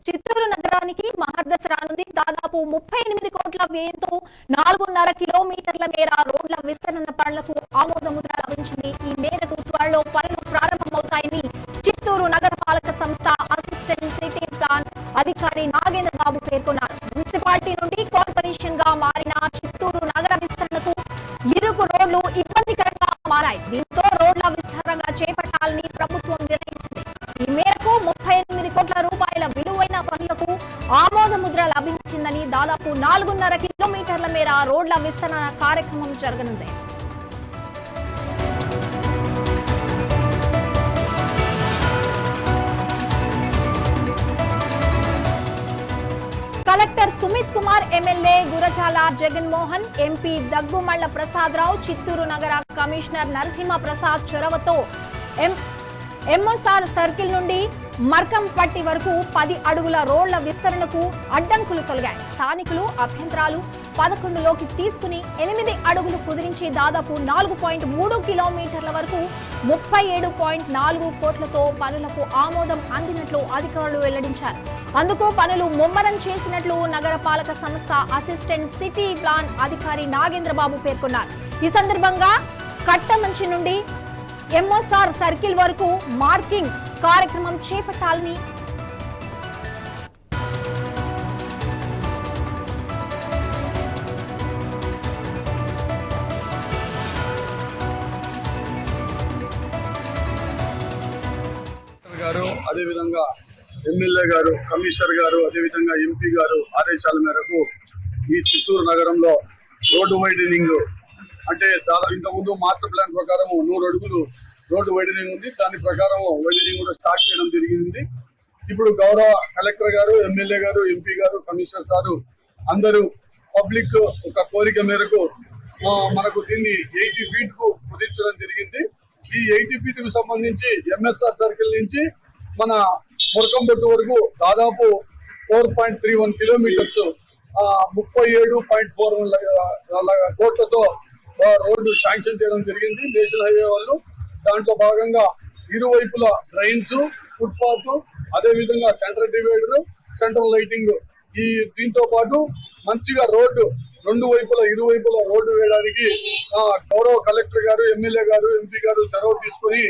చిత్తూరు నగరానికి మహర్దశ నుండి దాదాపు 38 కోట్ల వ్యయంతో 4.5 కిలోమీటర్ల మేర రోడ్ల విస్తరణ పనులకు ఆమోదముద్ర లభించింది. ఈ మేరకు త్వరలో పనులు ప్రారంభమవుతాయని చిత్తూరు నగరపాలక సంస్థ అసిస్టెంట్ సిటీ ప్లాన్ అధికారి నాగేంద్ర బాబు పేర్కొన్నారు. మున్సిపాలిటీ నుండి కార్పొరేషన్ గా మారిన చిత్తూరు నగర విస్తరణకు ఇరుకు రోడ్లు ఇబ్బందికరంగా మారాయి. దీంతో రోడ్ల విస్తరణ చేపట్టాలని ప్రభుత్వం నిర్ణయించింది. ఈ మేరకు 38 కోట్ల రూపాయల విలువైన పనులకు ఆమోద ముద్ర లభించిందని దాదాపు 4.5 కిలోమీటర్ల మేర రోడ్ల విస్తరణ కార్యక్రమం జరగనుంది. Collector Sumit Kumar, MLA Gurajala Jaganmohan, MP Daggumalla Prasadarao, Chittoor నగర కమిషనర్ నరసింహ ప్రసాద్ చొరవతో ఎంఎస్ఆర్ సర్కిల్ నుండి మర్కంపట్టి వరకు 10 అడుగుల రోడ్ల విస్తరణకు అడ్డంకులు తొలగాయి. స్థానికులు అభ్యంతరాలు 11లోకి తీసుకుని 8 అడుగులు కుదిరించి దాదాపు 4.3 కిలోమీటర్ల వరకు 37.4 కోట్లతో పనులకు ఆమోదం అందినట్లు అధికారులు వెల్లడించారు. అందుకు పనులు ముమ్మరం చేసినట్లు నగరపాలక సంస్థ అసిస్టెంట్ సిటీ ప్లాన్ అధికారి నాగేంద్ర బాబు పేర్కొన్నారు. ఈ సందర్భంగా కట్టమంచి నుండి ఎంఎస్ఆర్ సర్కిల్ వరకు మార్కింగ్ కార్యక్రమం చేపట్టాలని గారు, అదేవిధంగా ఎమ్మెల్యే గారు, కమిషనర్ గారు, అదేవిధంగా ఎంపీ గారు ఆదేశాల మేరకు ఈ చిత్తూరు నగరంలో రోడ్డు వైడనింగ్ అంటే ఇంతకుముందు మాస్టర్ ప్లాన్ ప్రకారం 100 అడుగులు రోడ్డు వైడనింగ్ ఉంది. దాని ప్రకారం వైడనింగ్ కూడా స్టార్ట్ చేయడం జరిగింది. ఇప్పుడు గౌరవ కలెక్టర్ గారు, ఎమ్మెల్యే గారు, ఎంపీ గారు, కమిషనర్ సారు అందరూ పబ్లిక్ ఒక కోరిక మేరకు మనకు దీన్ని 80 ఫీట్ కు కుదించడం జరిగింది. ఈ 80 ఫీట్ కు సంబంధించి ఎంఎస్ఆర్ సర్కిల్ నుంచి మన మురకంబొట్టు వరకు దాదాపు 4.31 కిలోమీటర్స్ 37.41 కోట్లతో రోడ్డు శాంక్షన్ చేయడం జరిగింది నేషనల్ హైవే వాళ్ళు. దాంట్లో భాగంగా ఇరువైపుల డ్రైన్స్, ఫుట్పాత్, అదేవిధంగా సెంట్రల్ డివైడర్, సెంట్రల్ లైటింగ్, దీంతో పాటు మంచిగా రోడ్డు ఇరువైపుల రోడ్డు వేయడానికి గౌరవ కలెక్టర్ గారు, ఎమ్మెల్యే గారు, ఎంపీ గారు చొరవ తీసుకుని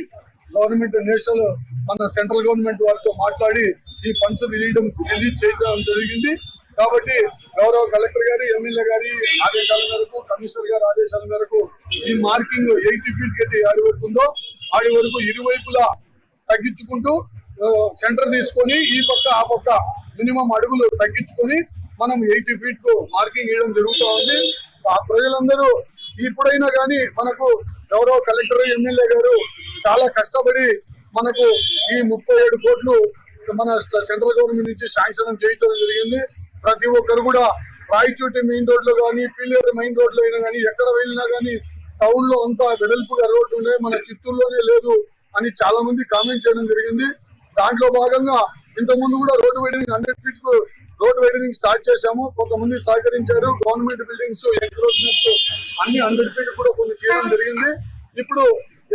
గవర్నమెంట్ నేషనల్ మన సెంట్రల్ గవర్నమెంట్ వారితో మాట్లాడి ఈ ఫండ్స్ రిలీజ్ చేయడం జరిగింది. కాబట్టి గౌరవ కలెక్టర్ గారి, ఎమ్మెల్యే గారి ఆదేశాల మేరకు, కమిషనర్ గారి ఆదేశాల మేరకు ఈ మార్కింగ్ 80 ఫీట్ అయితే ఆడి వరకు ఉందో ఆడి వరకు ఇరువైపులా తగ్గించుకుంటూ సెంటర్ తీసుకొని ఈ పక్క ఆ పక్క మినిమం అడుగులు తగ్గించుకొని మనం 80 ఫీట్ కు మార్కింగ్ వేయడం జరుగుతూ ఉంది. ప్రజలందరూ ఇప్పుడైనా కానీ మనకు గౌరవ కలెక్టర్, ఎమ్మెల్యే గారు చాలా కష్టపడి మనకు ఈ 37 కోట్లు మన సెంట్రల్ గవర్నమెంట్ నుంచి శాంక్షన్ చేయించడం జరిగింది. ప్రతి ఒక్కరు కూడా రాయచోటి మెయిన్ రోడ్ లో కానీ, పిల్లేరు మెయిన్ రోడ్ లో అయినా కానీ, ఎక్కడ వెళ్ళినా కానీ టౌన్ లో అంతా వెడల్పుగా రోడ్డు ఉన్నాయి, మన చిత్తూరులోనే లేదు అని చాలా మంది కామెంట్ చేయడం జరిగింది. దాంట్లో భాగంగా ఇంతకుముందు కూడా రోడ్డు వైడనింగ్ 100 ఫీట్ కు రోడ్డు వైడనింగ్ స్టార్ట్ చేశాము. కొంతమంది సహకరించారు. గవర్నమెంట్ బిల్డింగ్స్, ఎంక్రోచ్మెంట్స్ అన్ని 100 ఫీట్ కూడా కొన్ని చేయడం జరిగింది. ఇప్పుడు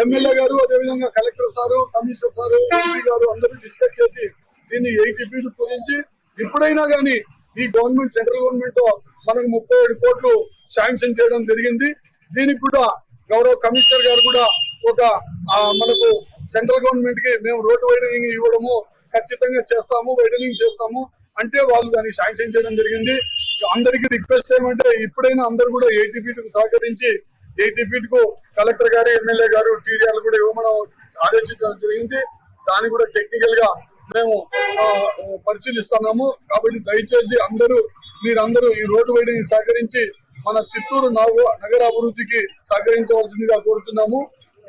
ఎమ్మెల్యే గారు, అదేవిధంగా collector sir, commissioner sir, MP గారు అందరూ డిస్కస్ చేసి దీన్ని 80 ఫీట్ గురించి ఇప్పుడైనా కానీ ఈ గవర్నమెంట్, సెంట్రల్ గవర్నమెంట్ మనకు 37 కోట్లు శాంక్షన్ చేయడం జరిగింది. దీనికి కూడా గౌరవ కమిషనర్ గారు కూడా ఒక మనకు సెంట్రల్ గవర్నమెంట్ కి మేము రోడ్డు వైడనింగ్ ఇవ్వడము ఖచ్చితంగా చేస్తాము, వైడనింగ్ చేస్తాము అంటే వాళ్ళు దాన్ని శాంక్షన్ చేయడం జరిగింది. అందరికీ రిక్వెస్ట్ చేయమంటే ఇప్పుడైనా అందరూ కూడా 80 ఫీట్ కు సహకరించి 80 ఫీట్ కు కలెక్టర్ గారు, ఎమ్మెల్యే గారు, టీడీఆర్ కూడా ఇవ్వమని ఆదేశించడం జరిగింది. దాన్ని కూడా టెక్నికల్ గా మేము పరిశీలిస్తున్నాము. కాబట్టి దయచేసి మీరందరూ ఈ రోడ్డు వైడనింగ్ సహకరించి మన చిత్తూరు నగర అభివృద్ధికి సహకరించవలసిందిగా కోరుతున్నాము.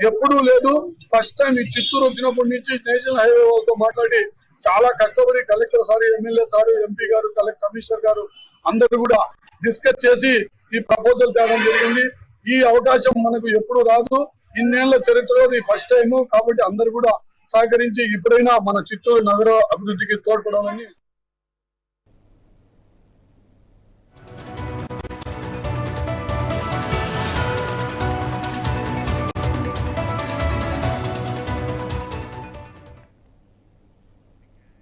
ఎప్పుడూ లేదు, ఫస్ట్ టైం ఈ చిత్తూరు వచ్చినప్పటి నుంచి నేషనల్ హైవే వాళ్ళతో మాట్లాడి చాలా కష్టపడి collector sir, MLA sir, MP గారు, కమిషనర్ గారు అందరూ కూడా డిస్కస్ చేసి ఈ ప్రపోజల్ తేవడం జరిగింది. ఈ అవకాశం మనకు ఎప్పుడు రాదు, ఇన్నేళ్ల చరిత్రలో ఇది ఫస్ట్ టైం. కాబట్టి అందరూ కూడా సహకరించి ఇప్పుడైనా మన చిత్తూరు నగర అభివృద్ధికి తోడ్పడాలని